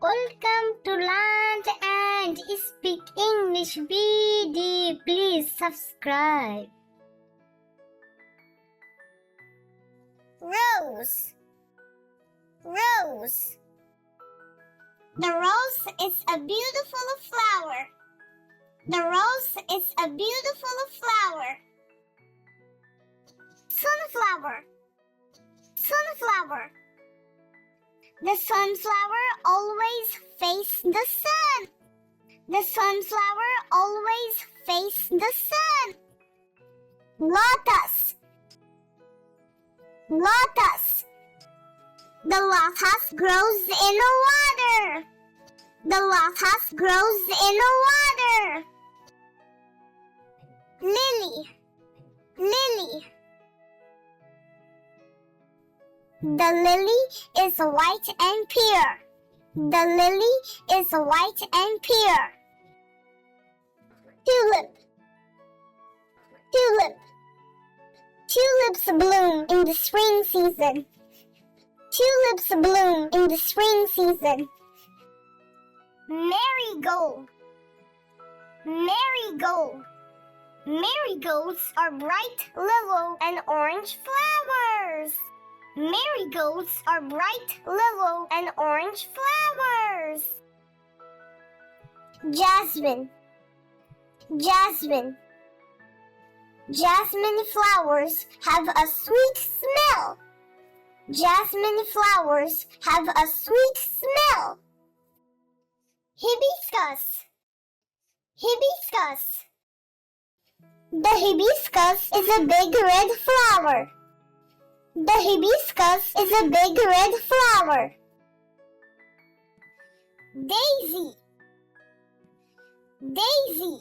Welcome to Learn and Speak English BD. Please subscribe. Rose. Rose. The rose is a beautiful flower. The rose is a beautiful flower. Sunflower. Sunflower. The sunflower always faces the sun. The sunflower always faces the sun. Lotus. Lotus. The lotus grows in the water. The lotus grows in the water. Lily. Lily. The lily is white and pure. The lily is white and pure. Tulip. Tulip. Tulips bloom in the spring season. Tulips bloom in the spring season. Marigold. Marigold. Marigolds are bright yellow and orange flowers. Marigolds are bright yellow and orange flowers. Jasmine. Jasmine. Jasmine flowers have a sweet smell. Jasmine flowers have a sweet smell. Hibiscus. Hibiscus. The hibiscus is a big red flower. The hibiscus is a big red flower. Daisy. Daisy.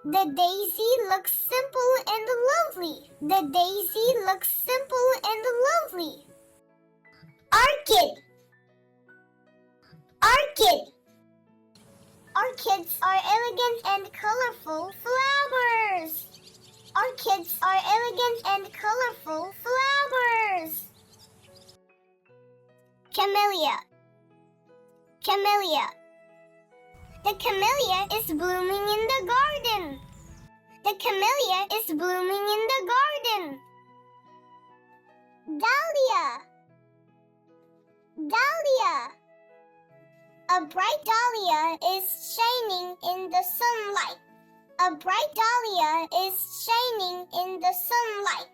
The daisy looks simple and lovely. The daisy looks simple and lovely. Orchid. Orchid. Orchids are elegant and colorful flowers. Orchids are elegant and colorful flowers. Camellia. Camellia. The camellia is blooming in the garden. The camellia is blooming in the garden. Dahlia. Dahlia. A bright dahlia is shining in the sunlight. A bright dahlia is shining in the sunlight.